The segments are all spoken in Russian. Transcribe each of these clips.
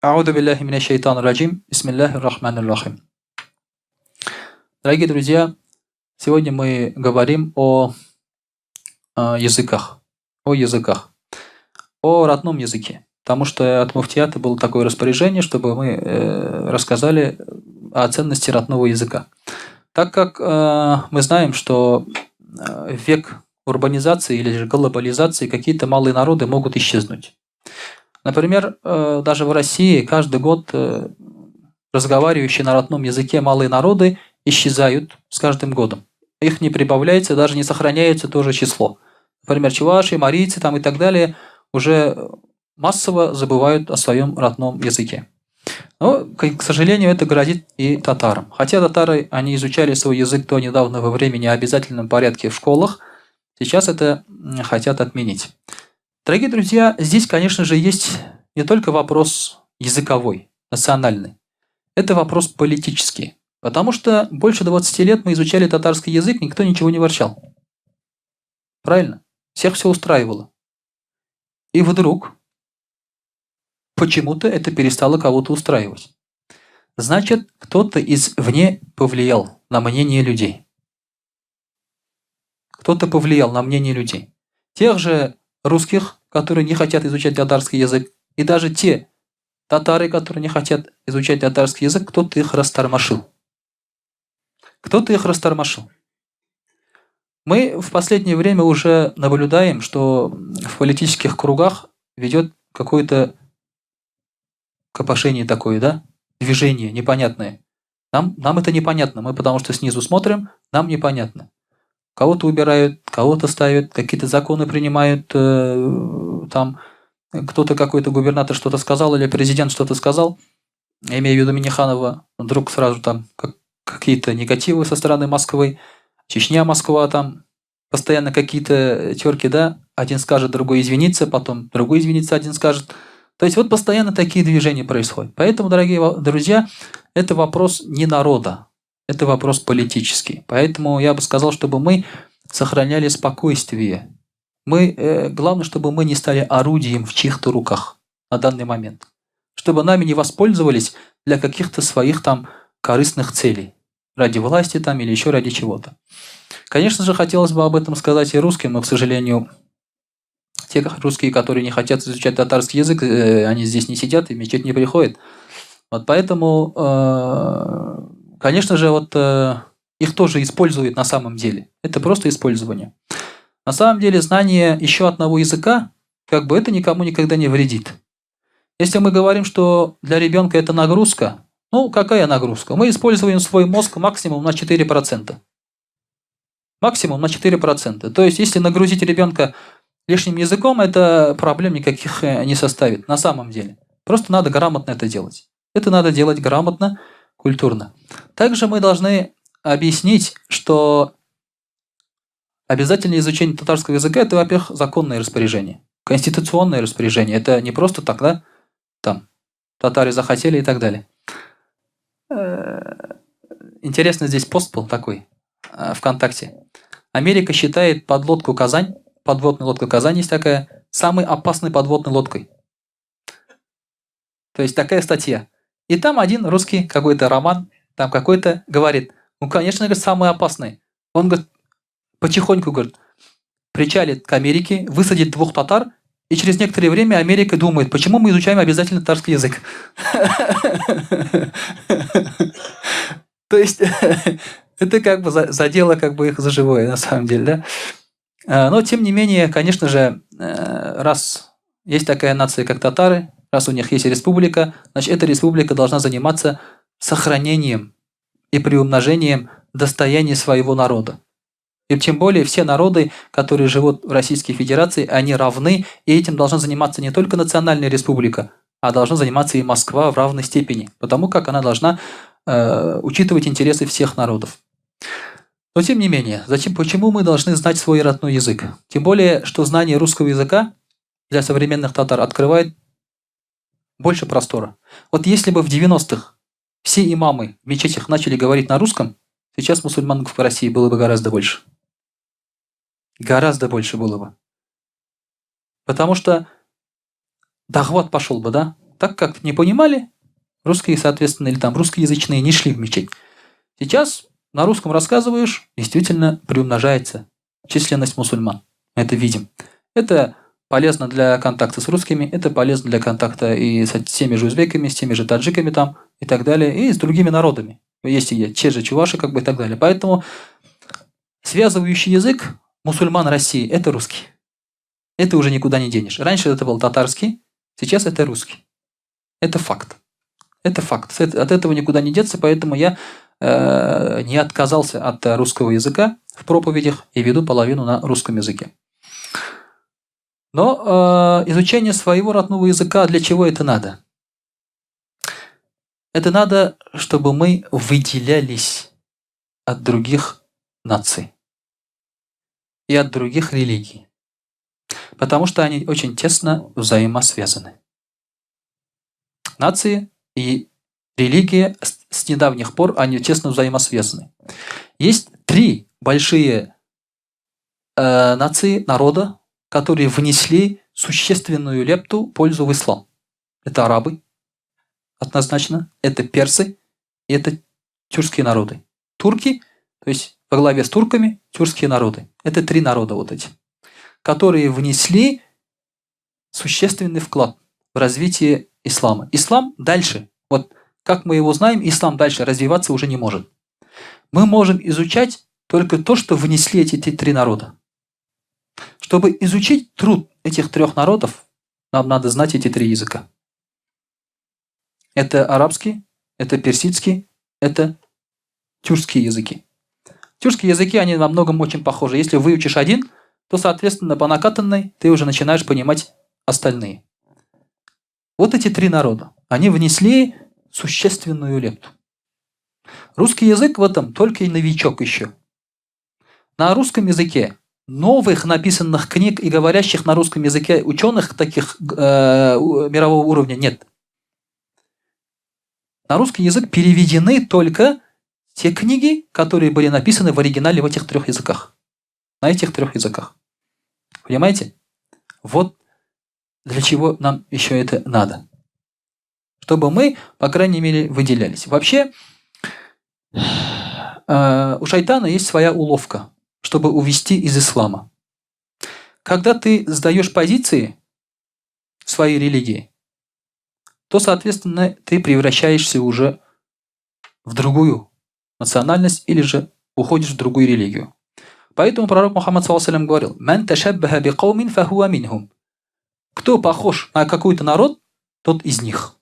Ауду биллахи минаш шайтанир раджим. Бисмиллахир рахманир рахим. Дорогие друзья, сегодня мы говорим о языках. О языках. О родном языке. Потому что от муфтията было такое распоряжение, чтобы мы рассказали о ценности родного языка. Так как мы знаем, что в век урбанизации или же глобализации какие-то малые народы могут исчезнуть. Например, даже в России каждый год разговаривающие на родном языке малые народы исчезают с каждым годом. Их не прибавляется, даже не сохраняется то же число. Например, чуваши, марийцы там и так далее уже массово забывают о своем родном языке. Но, к сожалению, это грозит и татарам. Хотя татары, они изучали свой язык до недавнего времени в обязательном порядке в школах, сейчас это хотят отменить. Дорогие друзья, здесь, конечно же, есть не только вопрос языковой, национальный. Это вопрос политический. Потому что больше 20 лет мы изучали татарский язык, никто ничего не ворчал. Правильно? Всех все устраивало. И вдруг почему-то это перестало кого-то устраивать. Значит, кто-то извне повлиял на мнение людей. Кто-то повлиял на мнение людей. Тех же русских, которые не хотят изучать татарский язык, и даже те татары, которые не хотят изучать татарский язык, кто-то их растормошил. Кто-то их растормошил. Мы в последнее время уже наблюдаем, что в политических кругах ведет какое-то копошение такое, да? Движение непонятное. Нам это непонятно. Мы потому что снизу смотрим, нам непонятно. Кого-то убирают, кого-то ставят, какие-то законы принимают, там кто-то, какой-то губернатор что-то сказал или президент что-то сказал, я имею в виду Минниханова, вдруг сразу там какие-то негативы со стороны Москвы, Чечня, Москва, там постоянно какие-то терки, да, один скажет, другой извинится, потом другой извинится, один скажет. То есть вот постоянно такие движения происходят. Поэтому, дорогие друзья, это вопрос не народа, это вопрос политический. Поэтому я бы сказал, чтобы мы сохраняли спокойствие. Главное, чтобы мы не стали орудием в чьих-то руках на данный момент. Чтобы нами не воспользовались для каких-то своих там корыстных целей. Ради власти там или еще ради чего-то. Конечно же, хотелось бы об этом сказать и русским, но, к сожалению, те русские, которые не хотят изучать татарский язык, они здесь не сидят и в мечеть не приходят. Вот поэтому, конечно же, вот их тоже используют на самом деле. Это просто использование. На самом деле, знание еще одного языка, как бы это никому никогда не вредит. Если мы говорим, что для ребенка это нагрузка, ну, какая нагрузка? Мы используем свой мозг максимум на 4%. Максимум на 4%. То есть, если нагрузить ребенка лишним языком, это проблем никаких не составит на самом деле. Просто надо грамотно это делать. Это надо делать грамотно, культурно. Также мы должны объяснить, что обязательное изучение татарского языка – это, во-первых, законное распоряжение, конституционное распоряжение. Это не просто так, да? Там татары захотели и так далее. Интересно, здесь пост был такой ВКонтакте. Америка считает подводную лодку Казань есть такая, самой опасной подводной лодкой. То есть такая статья. И там один русский, какой-то роман, там какой-то говорит, ну, конечно, говорит, самый опасный. Он говорит, потихоньку, говорит, причалит к Америке, высадит 2 татар, и через некоторое время Америка думает, почему мы изучаем обязательно татарский язык. То есть это как бы задело как бы их за живое, на самом деле, да. Но, тем не менее, конечно же, раз есть такая нация, как татары, раз у них есть республика, значит, эта республика должна заниматься сохранением и приумножением достояния своего народа. И тем более все народы, которые живут в Российской Федерации, они равны, и этим должна заниматься не только национальная республика, а должна заниматься и Москва в равной степени, потому как она должна учитывать интересы всех народов. Но тем не менее, почему мы должны знать свой родной язык? Тем более, что знание русского языка для современных татар открывает больше простора. Вот если бы в 90-х все имамы в мечетях начали говорить на русском, сейчас мусульман в России было бы гораздо больше. Гораздо больше было бы. Потому что дахват пошел бы, да? Так как не понимали, русские, соответственно, или там русскоязычные не шли в мечеть. Сейчас на русском рассказываешь, действительно приумножается численность мусульман. Мы это видим. Это полезно для контакта с русскими, это полезно для контакта и с теми же узбеками, с теми же таджиками там и так далее, и с другими народами. Есть и те же чуваши, как бы и так далее. Поэтому связывающий язык мусульман России – это русский. Это уже никуда не денешь. Раньше это был татарский, сейчас это русский. Это факт. Это факт. От этого никуда не деться, поэтому я не отказался от русского языка в проповедях и веду половину на русском языке. Но изучение своего родного языка, для чего это надо? Это надо, чтобы мы выделялись от других наций и от других религий, потому что они очень тесно взаимосвязаны. Нации и религия с недавних пор, они тесно взаимосвязаны. Есть 3 большие нации, народа, которые внесли существенную лепту в пользу в ислам. Это арабы, однозначно, это персы и это тюркские народы. Турки, то есть во главе с турками, тюркские народы. Это 3 народа вот эти, которые внесли существенный вклад в развитие ислама. Ислам дальше, вот как мы его знаем, ислам дальше развиваться уже не может. Мы можем изучать только то, что внесли эти 3 народа. Чтобы изучить труд этих 3 народов, нам надо знать эти 3 языка. Это арабский, это персидский, это тюркские языки. Тюркские языки, они во многом очень похожи. Если выучишь один, то, соответственно, по накатанной ты уже начинаешь понимать остальные. Вот эти 3 народа, они внесли существенную лепту. Русский язык в этом только и новичок еще. На русском языке новых написанных книг и говорящих на русском языке ученых таких мирового уровня нет. На русский язык переведены только те книги, которые были написаны в оригинале в этих 3 языках. На этих 3 языках. Понимаете? Вот для чего нам еще это надо. Чтобы мы, по крайней мере, выделялись. Вообще, у шайтана есть своя уловка, чтобы увести из ислама. Когда ты сдаешь позиции своей религии, то, соответственно, ты превращаешься уже в другую национальность или же уходишь в другую религию. Поэтому пророк Мухаммад ﷺ говорил: «Ман ташаббаха биқаумин фахуа минхум». Кто похож на какой-то народ, тот из них.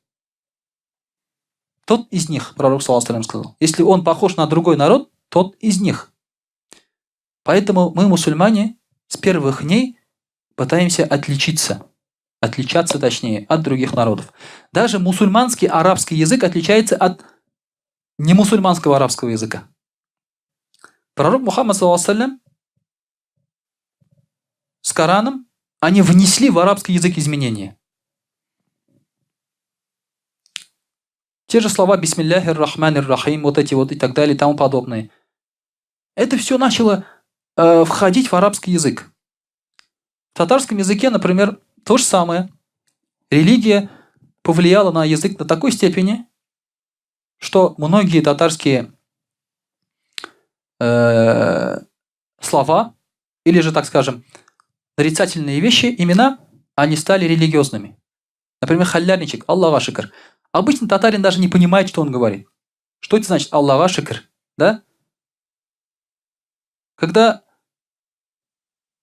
Тот из них, пророк ﷺ сказал. Если он похож на другой народ, тот из них. Поэтому мы, мусульмане, с первых дней пытаемся отличаться, точнее, от других народов. Даже мусульманский арабский язык отличается от немусульманского арабского языка. Пророк Мухаммад ﷺ с Кораном, они внесли в арабский язык изменения. Те же слова «Бисмилляхир рахманир рахим», вот эти вот и так далее и тому подобное. Это все начало входить в арабский язык. В татарском языке, например, то же самое. Религия повлияла на язык до такой степени, что многие татарские слова, или же, так скажем, нарицательные вещи, имена, они стали религиозными. Например, халяльничек, Аллаха шикр. Обычно татарин даже не понимает, что он говорит. Что это значит Аллаха шикр? Да? Когда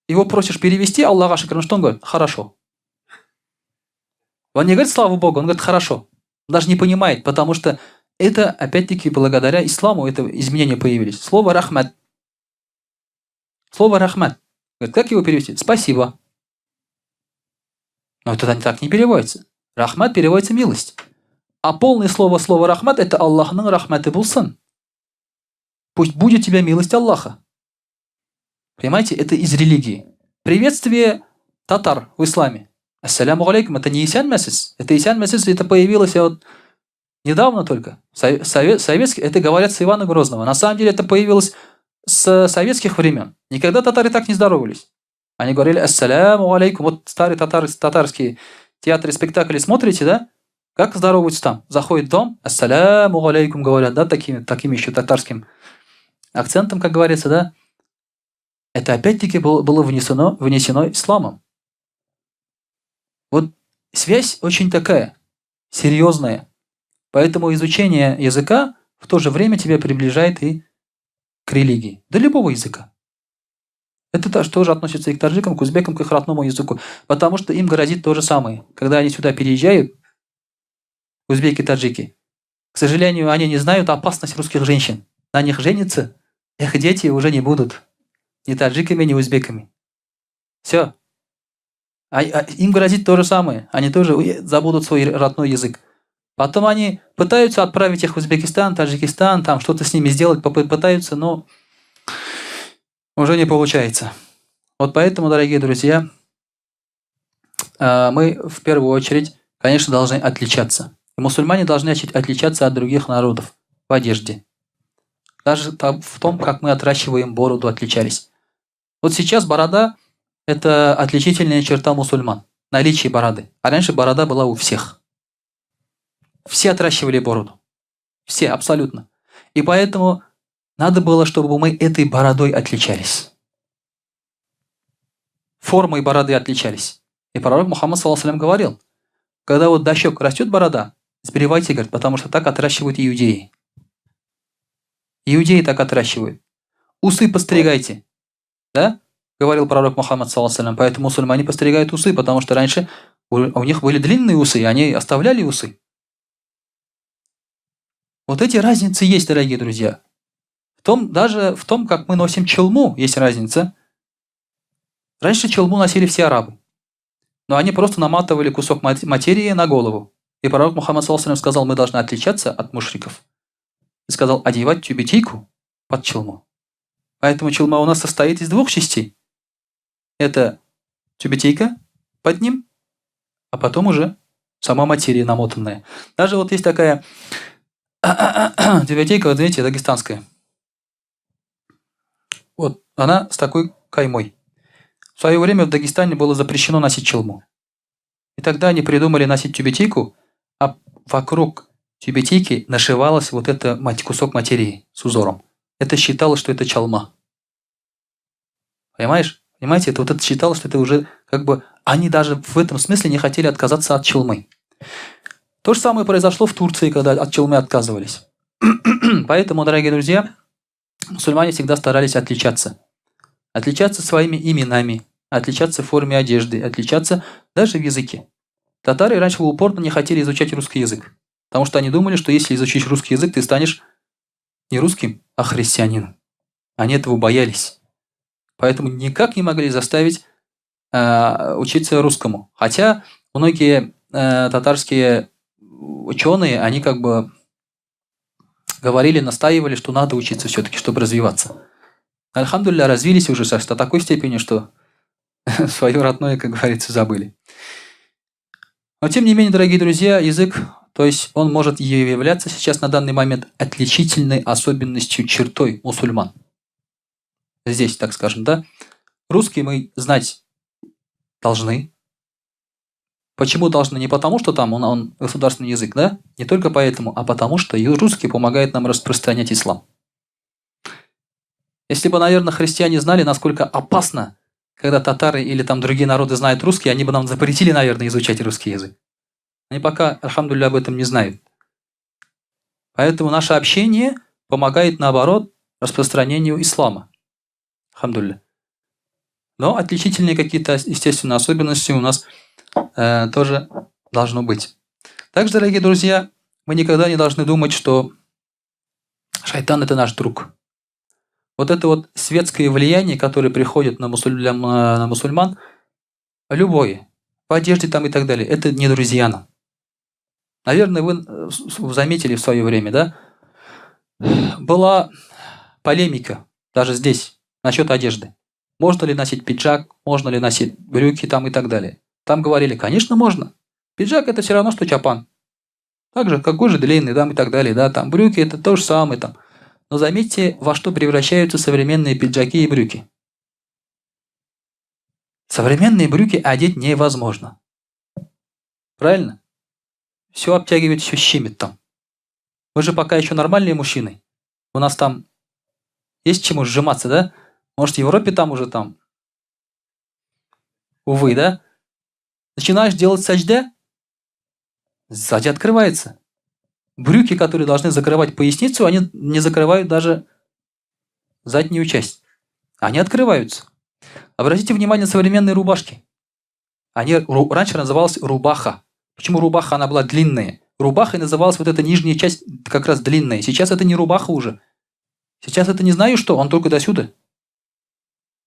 его просишь перевести Аллаха шикр, ну что он говорит? Хорошо. Он не говорит слава Богу, он говорит хорошо. Он даже не понимает, потому что это, опять-таки, благодаря исламу это изменения появились. Слово рахмат. Слово рахмат. Говорит, как его перевести? Спасибо. Но это так не переводится. Рахмат переводится милость. А полное слово рахмат это Аллахның рахматы булсын. Пусть будет у тебя милость Аллаха. Понимаете, это из религии. Приветствие татар в исламе. Ассаляму алейкум. Это не исян месяц. Это исян месяц, это появилось вот недавно только. Советский, это говорят с Ивана Грозного. На самом деле это появилось с советских времен. Никогда татары так не здоровались. Они говорили ассаляму алейкум. Вот старые татарские театры, спектакли смотрите, да? Как здороваются там? Заходит в дом, ассаляму алейкум говорят, да, таким еще татарским акцентом, как говорится, да. Это опять-таки было внесено исламом. Вот связь очень такая, серьезная. Поэтому изучение языка в то же время тебя приближает и к религии. До любого языка. Это тоже относится и к таджикам, к узбекам, к их родному языку. Потому что им грозит то же самое. Когда они сюда переезжают, узбеки, таджики, к сожалению, они не знают опасность русских женщин. На них женятся, их дети уже не будут ни таджиками, ни узбеками. Все. Им грозит то же самое. Они тоже забудут свой родной язык. Потом они пытаются отправить их в Узбекистан, Таджикистан, там что-то с ними сделать, пытаются, но уже не получается. Вот поэтому, дорогие друзья, мы в первую очередь, конечно, должны отличаться. И мусульмане должны отличаться от других народов в одежде. Даже в том, как мы отращиваем бороду, отличались. Вот сейчас борода – это отличительная черта мусульман. Наличие бороды. А раньше борода была у всех. Все отращивали бороду. Все, абсолютно. И поэтому надо было, чтобы мы этой бородой отличались. Формой бороды отличались. И пророк Мухаммад ﷺ говорил, когда вот до щек растет борода, сбривайте, говорит, потому что так отращивают иудеи. Иудеи так отращивают. Усы постригайте. Да? Говорил пророк Мухаммад ﷺ. Поэтому мусульмане постригают усы, потому что раньше у них были длинные усы, и они оставляли усы. Вот эти разницы есть, дорогие друзья. Даже в том, как мы носим челму, есть разница. Раньше челму носили все арабы. Но они просто наматывали кусок материи на голову. И пророк Мухаммад ﷺ сказал, мы должны отличаться от мушриков. И сказал, одевать тюбетейку под челму. Поэтому челма у нас состоит из двух частей. Это тюбетейка под ним, а потом уже сама материя намотанная. Даже вот есть такая тюбетейка, вот видите, дагестанская. Вот она с такой каймой. В свое время в Дагестане было запрещено носить челму. И тогда они придумали носить тюбетейку, а вокруг тюбетейки нашивалась вот это кусок материи с узором. Это считалось, что это чалма. Понимаешь? Понимаете, это вот это считалось, что это уже как бы... Они даже в этом смысле не хотели отказаться от челмы. То же самое произошло в Турции, когда от челмы отказывались. Поэтому, дорогие друзья, мусульмане всегда старались отличаться. Отличаться своими именами, отличаться в форме одежды, отличаться даже в языке. Татары раньше упорно не хотели изучать русский язык. Потому что они думали, что если изучишь русский язык, ты станешь не русским, а христианином. Они этого боялись. Поэтому никак не могли заставить учиться русскому. Хотя многие татарские ученые, они как бы говорили, настаивали, что надо учиться все-таки, чтобы развиваться. Альхамдулилля, развились уже до такой степени, что свое родное, как говорится, забыли. Но тем не менее, дорогие друзья, язык, то есть он может являться сейчас на данный момент отличительной особенностью, чертой мусульман. Здесь, так скажем, да. Русский мы знать должны. Почему должны? Не потому, что там он государственный язык, да? Не только поэтому, а потому, что русский помогает нам распространять ислам. Если бы, наверное, христиане знали, насколько опасно, когда татары или там другие народы знают русский, они бы нам запретили, наверное, изучать русский язык. Они пока, альхамдулилля, об этом не знают. Поэтому наше общение помогает, наоборот, распространению ислама. Альхамдулилля. Но отличительные какие-то, естественно, особенности у нас тоже должно быть. Также, дорогие друзья, мы никогда не должны думать, что шайтан – это наш друг. Вот это вот светское влияние, которое приходит на мусульман, любое, по одежде там и так далее, это не друзья нам. Наверное, вы заметили в свое время, да? Была полемика, даже здесь, насчет одежды. Можно ли носить пиджак, можно ли носить брюки там и так далее. Там говорили, конечно, можно. Пиджак – это все равно, что чапан. Так же, какой же длинный, там и так далее, да, там брюки – это то же самое там. Но заметьте, во что превращаются современные пиджаки и брюки. Современные брюки одеть невозможно. Правильно? все обтягивает, все щемит там. Вы же пока еще нормальные мужчины. У нас там есть чему сжиматься, да? Может, в Европе там уже там. Увы, да? Начинаешь делать саджда, сзади открывается. Брюки, которые должны закрывать поясницу, они не закрывают даже заднюю часть. Они открываются. Обратите внимание на современные рубашки. Раньше называлась рубаха. Почему рубаха? Она была длинная. Рубахой называлась вот эта нижняя часть как раз длинная. Сейчас это не рубаха уже. Сейчас это не знаю что, он только до сюда.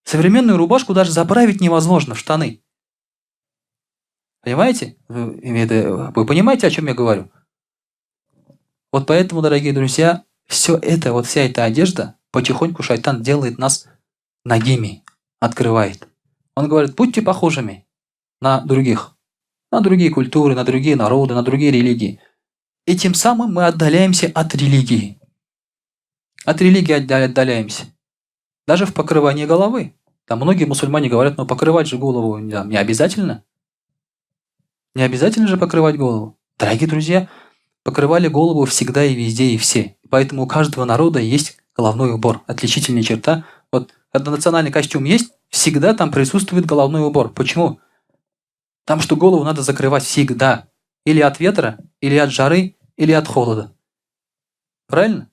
Современную рубашку даже заправить невозможно в штаны. Понимаете? Вы понимаете, о чем я говорю? Вот поэтому, дорогие друзья, все это, вот вся эта одежда, потихоньку шайтан делает нас нагими, открывает. Он говорит, будьте похожими на других, на другие культуры, на другие народы, на другие религии. И тем самым мы отдаляемся от религии. От религии отдаляемся. Даже в покрывании головы. Там многие мусульмане говорят, но покрывать же голову не обязательно. Не обязательно же покрывать голову. Дорогие друзья, покрывали голову всегда и везде и все. Поэтому у каждого народа есть головной убор. Отличительная черта. Вот когда национальный костюм есть, всегда там присутствует головной убор. Почему? Там что голову надо закрывать всегда. Или от ветра, или от жары, или от холода. Правильно?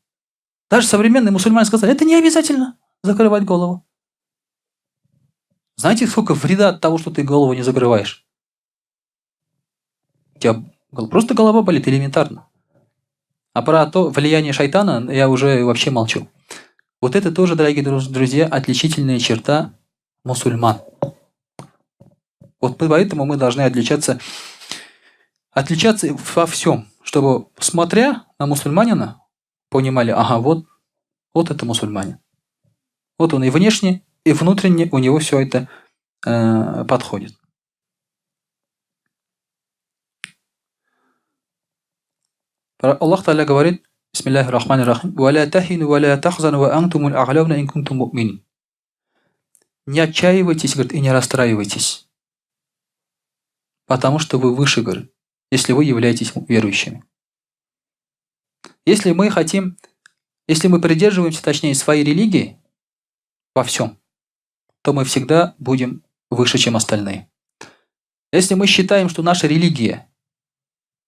Даже современные мусульмане сказали, это не обязательно закрывать голову. Знаете, сколько вреда от того, что ты голову не закрываешь? У тебя просто голова болит элементарно. А про то влияние шайтана я уже вообще молчу. Вот это тоже, дорогие друзья, отличительная черта мусульман. Вот поэтому мы должны отличаться во всем, чтобы, смотря на мусульманина, понимали, ага, вот это мусульманин. Вот он и внешне, и внутренне у него все это подходит. Аллах Та'аля говорит, бисмиллахи рахмани рахим, «Валя тахину, валя тахзану, ва антумуль а'ляуна ин кунтум му'минин». Не отчаивайтесь, говорит, и не расстраивайтесь, потому что вы выше, говорит, если вы являетесь верующими. Если мы придерживаемся, точнее, своей религии во всем, то мы всегда будем выше, чем остальные. Если мы считаем, что наша религия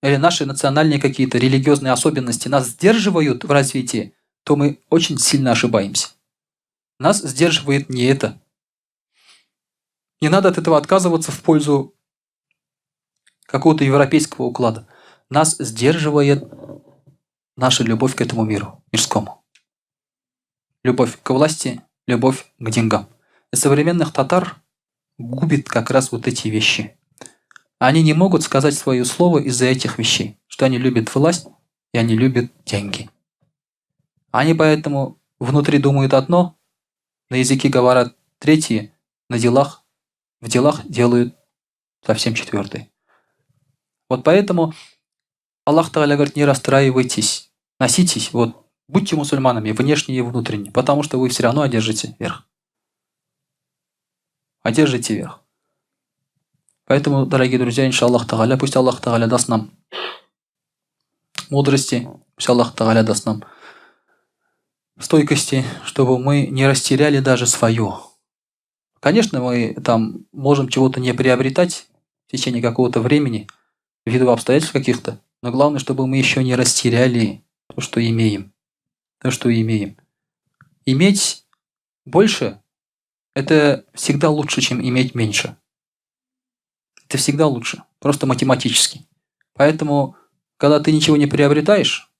или наши национальные какие-то религиозные особенности нас сдерживают в развитии, то мы очень сильно ошибаемся. Нас сдерживает не это. Не надо от этого отказываться в пользу какого-то европейского уклада. Нас сдерживает наша любовь к этому миру, мирскому. Любовь к власти, любовь к деньгам. И современных татар губит как раз вот эти вещи. Они не могут сказать свое слово из-за этих вещей, что они любят власть и они любят деньги. Они поэтому внутри думают одно, на языке говорят третье, в делах делают совсем четвертое. Вот поэтому Аллах Та'аля говорит, не расстраивайтесь, носитесь, будьте мусульманами, внешне и внутренне, потому что вы все равно одержите верх. Одержите верх. Поэтому, дорогие друзья, иншаллах Та'аля, пусть Аллах Та'аля даст нам мудрости, пусть Аллах Та'аля даст нам стойкости, чтобы мы не растеряли даже свое. Конечно, мы там можем чего-то не приобретать в течение какого-то времени, ввиду обстоятельств каких-то, но главное, чтобы мы еще не растеряли то, что имеем. То, что имеем. Иметь больше – это всегда лучше, чем иметь меньше. Это всегда лучше, просто математически. Поэтому, когда ты ничего не приобретаешь,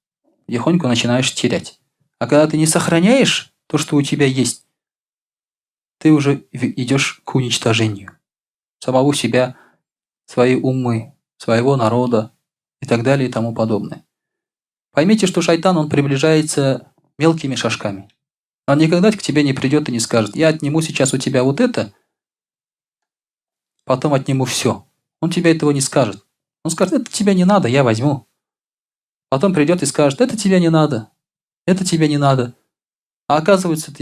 тихонько начинаешь терять. А когда ты не сохраняешь то, что у тебя есть, ты уже идешь к уничтожению самого себя, своей уммы, своего народа и так далее и тому подобное. Поймите, что шайтан, он приближается мелкими шажками. Он никогда к тебе не придет и не скажет, я отниму сейчас у тебя вот это, потом отниму все. Он тебе этого не скажет. Он скажет, это тебе не надо, я возьму. Потом придет и скажет, это тебе не надо, это тебе не надо. А оказывается,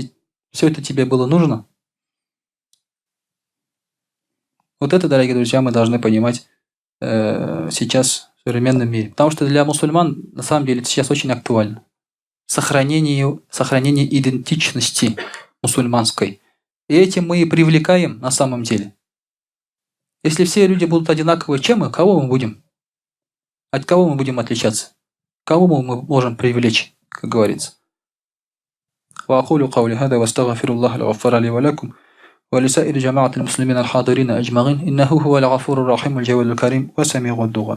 все это тебе было нужно. Вот это, дорогие друзья, мы должны понимать сейчас в современном мире. Потому что для мусульман на самом деле это сейчас очень актуально. Сохранение идентичности мусульманской. И этим мы и привлекаем на самом деле. Если все люди будут одинаковые, чем мы? Кого мы будем? От кого мы будем отличаться? Кого мы можем привлечь, как говорится. وأقول قولي هذا واستغفر الله الغفار لي ولكم ولسائر جماعة المسلمين الحاضرين أجمعين إنه هو الغفور الرحيم الجواد الكريم وسميع الدعاء.